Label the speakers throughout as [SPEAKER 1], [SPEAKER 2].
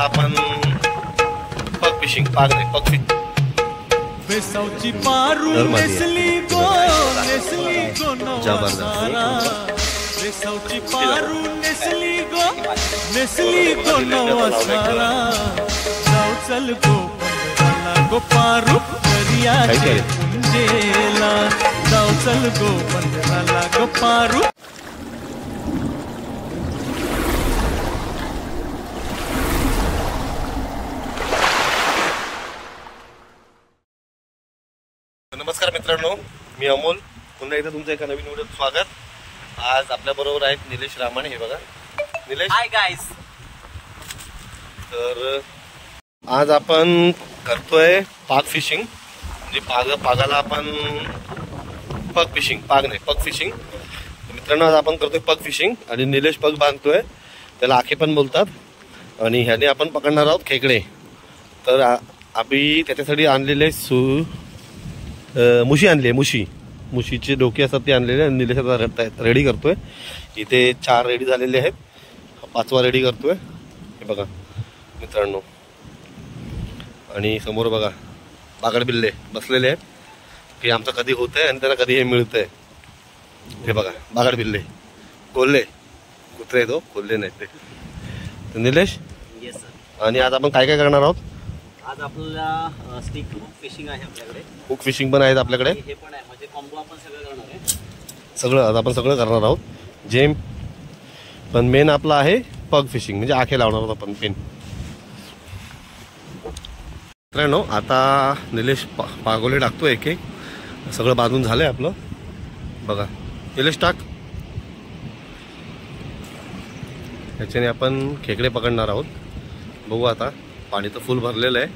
[SPEAKER 1] आपण पग फिशिंग पाग नाही पग फिशिंग
[SPEAKER 2] बेसावची पारू नेसली गो नवसारा बेसावची पारू नेसली गो नवसारा जाऊ चल गो पंधराला गो पारू दर्याचे पुंजेला जाऊ चल गो पंधराला गो पारू.
[SPEAKER 1] नमस्कार मित्रांनो, मी अमोल. पुन्हा एकदा तुमचं एका नवीन व्हिडिओत स्वागत. आज आपल्या बरोबर आहेत निलेश रामाणे. हे बघा निलेश.
[SPEAKER 3] Hi guys.
[SPEAKER 1] तर आज आपण करतोय पाग फिशिंग. म्हणजे पागाला आपण पग फिशिंग पाग नाही पग फिशिंग. मित्रांनो आज आपण करतोय पग फिशिंग आणि निलेश पग बांधतोय, त्याला आखे पण बोलतात. आणि ह्याने आपण पकडणार आहोत खेकडे. तर आम्ही त्याच्यासाठी आणलेले मुशी आणली आहे. मुशीचे डोके असतात ते आणलेले आणि निलेश रेडी करतोय. इथे 4 रेडी झालेले आहेत, 5वा रेडी करतोय. हे बघा मित्रांनो. आणि समोर बघा बागड बिल्ले बसलेले आहेत की आमचं कधी होतंय आणि त्यांना कधी हे मिळतंय. हे बघा बागड बिल्ले, कोल्हे कुत्रे तो कोल्हे नाही ते. तर निलेश.
[SPEAKER 3] Yes sir.
[SPEAKER 1] आणि आज आपण काय काय करणार आहोत?
[SPEAKER 3] आज आपल्याला स्टिक हुक फिशिंग आहे आपल्याकडे.
[SPEAKER 1] हुक फिशिंग पण आहेत आपल्याकडे.
[SPEAKER 3] हे पण आहे, म्हणजे कॉम्बो आपण सगळं करणार आहे.
[SPEAKER 1] आज आपण सगळं करणार आहोत. जेम पण मेन आपला आहे पग फिशिंग, म्हणजे आखे लावणार आहोत आपण पेन. मित्रांनो आता निलेश पागोले टाकतो. एक सगळं बांधून झालंय आपलं. बघा निलेश टाक. याच्याने आपण खेकडे पकडणार आहोत. बघू आता. पाणी तर फुल भरलेलं आहे.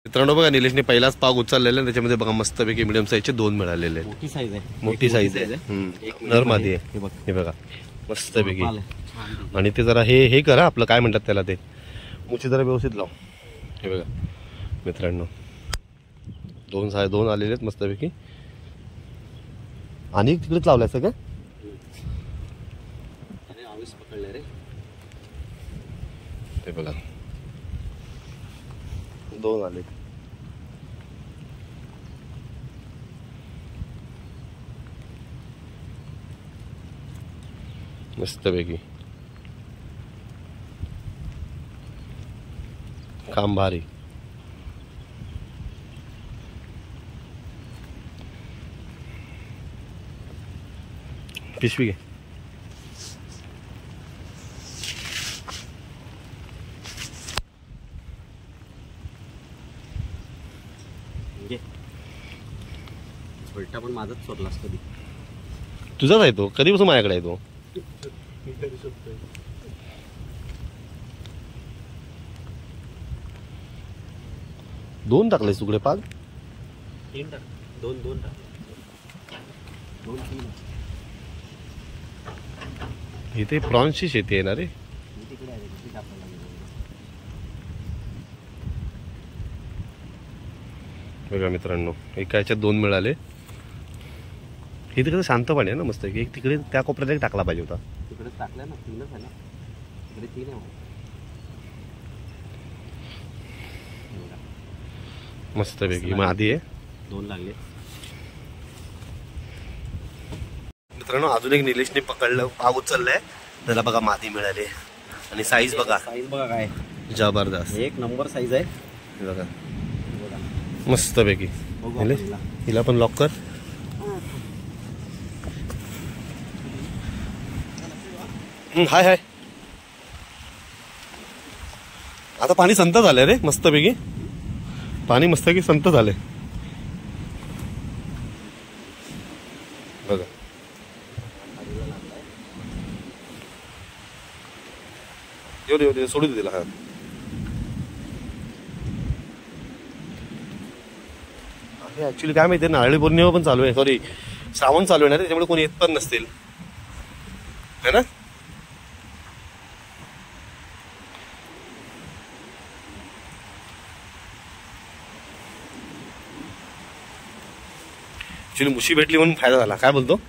[SPEAKER 1] मित्रांनो बघा निलेशने पहिलाच पाग उचललेला. त्याच्यामध्ये बघा मस्तपैकी मिडियम साईजचे 2 मिळालेले.
[SPEAKER 3] मोठी साईज आहे.
[SPEAKER 1] मोठी साईज आहे. नर मादी आहे. हे बघा मस्तपैकी. आणि ते जरा हे करा आपलं काय म्हणतात त्याला, ते मुठी जरा व्यवस्थित लाव. हे बघा मित्रांनो 2 आलेले आहेत मस्तपैकी. आणि तिकडेच लावलंय सगळं. ते बघा 2 आले. मस्तपैकी काम भारी. पिशवी घे.
[SPEAKER 3] छोटा पण माझाच सोडलास कधी.
[SPEAKER 1] तुझाच आहे तो. कधीपासून माझ्याकडे आहे तो. दोन टाकलेस तुकडे पाग.
[SPEAKER 3] 3 टाक. 2 टाक. 2-3.
[SPEAKER 1] इथे प्रॉन्सची शेती आहे ना रे.
[SPEAKER 3] तिकडे आहे तिथे टाकायला.
[SPEAKER 1] बघा मित्रांनो एका याच्यात 2 मिळाले. हे तिकडे शांत पाणी आहे ना मस्त. एक तिकडे त्या कोपऱ्यात एक टाकला पाहिजे होता.
[SPEAKER 3] तिकडे टाकला ना. 3च आहे ना. तिकडे 3 आहे.
[SPEAKER 1] मस्तपैकी मादी आहे.
[SPEAKER 3] 2 लागले.
[SPEAKER 1] मित्रांनो अजून एक निलेशने पकडलं पाग उचललाय. त्याला बघा मादी मिळाली. आणि साईज बघा.
[SPEAKER 3] साईज बघा काय
[SPEAKER 1] जबरदस्त.
[SPEAKER 3] 1 नंबर साईज आहे.
[SPEAKER 1] बघा मस्तपैकी. हिला पण लॉक कर. हाय. आता पाणी संत झालंय रे मस्तपैकी. पाणी मस्तपैकी संत झालंय. बघा येऊ सोडू दे तिला. हा ऍक्च्युली काय माहिती नारळी पौर्णिमा पण चालू आहे. सॉरी श्रावण चालू आहे ना, त्याच्यामुळे कोणी येत पण नसतील है ना. ऍक्च्युली मुशी भेटली म्हणून फायदा झाला. काय बोलतो?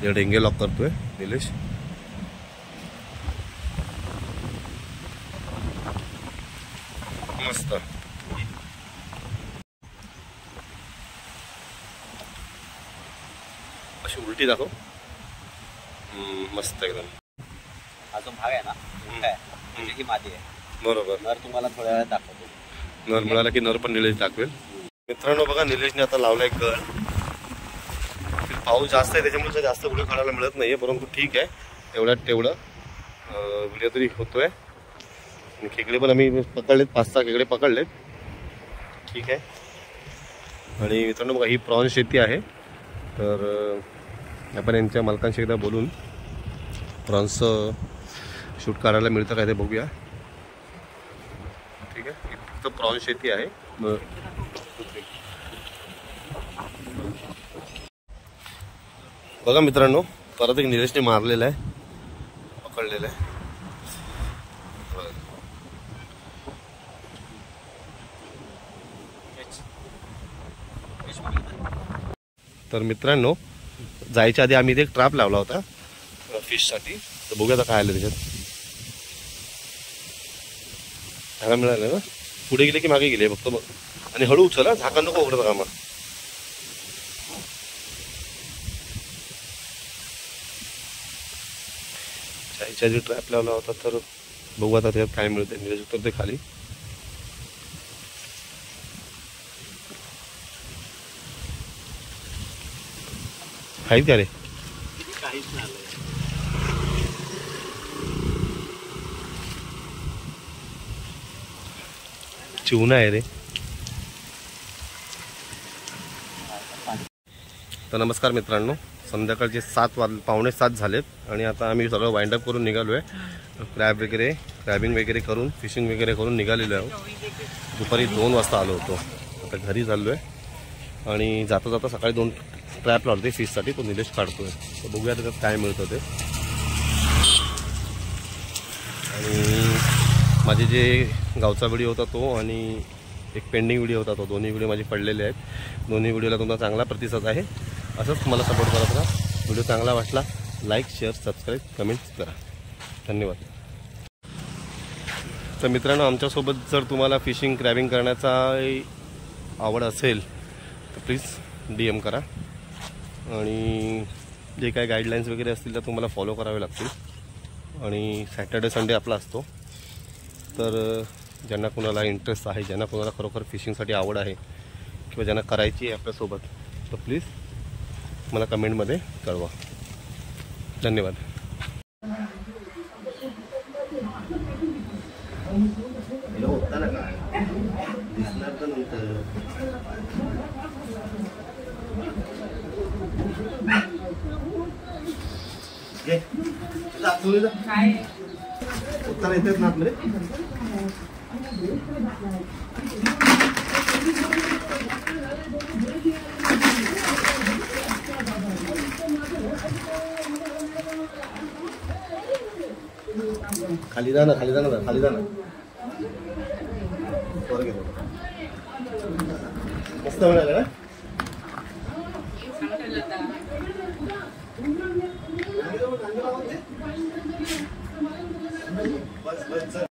[SPEAKER 1] डेंगे लॉक करतोय निलेश. मस्त. अशी उलटी दाखव. मस्त एकदम.
[SPEAKER 3] हा जो भाग आहे ना काय म्हणजे ही मादी आहे.
[SPEAKER 1] बरोबर.
[SPEAKER 3] नर तुम्हाला थोड्या वेळात दाखवतो.
[SPEAKER 1] नर मिळाला की नर पण निलेश दाखवेल. मित्रांनो बघा, निलेशने आता लावलाय गळ. पाऊस जास्त आहे त्याच्यामुळे जास्त व्हिडिओ काढायला मिळत नाहीये, परंतु ठीक आहे, एवढ्यात तेवढं व्हिडिओ तरी होतोय. आणि खेकडे पण आम्ही पकडलेत, 5-6 खेकडे पकडलेत. ठीक आहे. आणि मित्रांनो बघा, ही प्रॉन शेती आहे. तर आपण यांच्या मालकांशी एकदा बोलून प्रॉन्स शूट करायला मिळतं काय ते बघूया. ठीक आहे. ही फक्त प्रॉन शेती आहे. बघा मित्रांनो, परत एक निलेशने मारलेला आहे, पकडलेला आहे. तर मित्रांनो, जायच्या आधी आम्ही इथे एक ट्रॅप लावला होता फिशसाठी. तर बघूया आता काय आलं त्याच्यात. ह्याला मिळालं ना. पुढे गेले की मागे गेले फक्त. मग आणि हळू उचला, झाकण नको उघडत कामा. जायच्या आधी ट्रॅप लावला होता. तर बघू आता त्याच्यात काय मिळतं. निलेश उतरते खाली. आहेत का रे?
[SPEAKER 3] काहीच नाही.
[SPEAKER 1] चिवणा आहे रे. तर नमस्कार मित्रांनो, संध्याकाळचे 7:15 झालेत आणि आता आम्ही सगळं वाइंड अप करून निघालो आहे. क्रॅबिंग वगैरे करून, फिशिंग वगैरे करून निघालेलो आहे. दुपारी 2 वाजता आलो होतो. आता घरी चाललो आहे आणि जाता जाता सकाळी 2 ट्रॅप लावते फिशसाठी. तो निलेश काढतोय. तर बघूया त्याच्यात काय मिळतं ते. आणि माझे जे गावचा व्हिडिओ होता तो आणि एक पेंडिंग व्हिडिओ होता तो, दोन्ही व्हिडिओ माझे पडलेले आहेत. दोन्ही व्हिडिओला तुमचा चांगला प्रतिसाद आहे. असंच मला सपोर्ट करत राहा. व्हिडिओ चांगला वाटला लाईक, शेअर, सबस्क्राईब, कमेंट्स करा. धन्यवाद. तर मित्रांनो, आमच्यासोबत जर तुम्हाला फिशिंग क्रॅबिंग करण्याचा आवड असेल तर प्लीज DM करा. आणि जे काय गाईडलाईन्स वगैरे असतील तर तुम्हाला फॉलो करावे लागतील. आणि सॅटर्डे संडे आपला असतो. तर ज्यांना कोणाला इंटरेस्ट आहे, ज्यांना कोणाला खरोखर फिशिंगसाठी आवड आहे किंवा ज्यांना करायची आहे आपल्यासोबत, तर प्लीज मला कमेंटमध्ये कळवा. धन्यवाद. उत्तर येतेच ना आपले. खाली जा ना, खाली जा ना, खाली जा ना. मस्त मिळालं ना.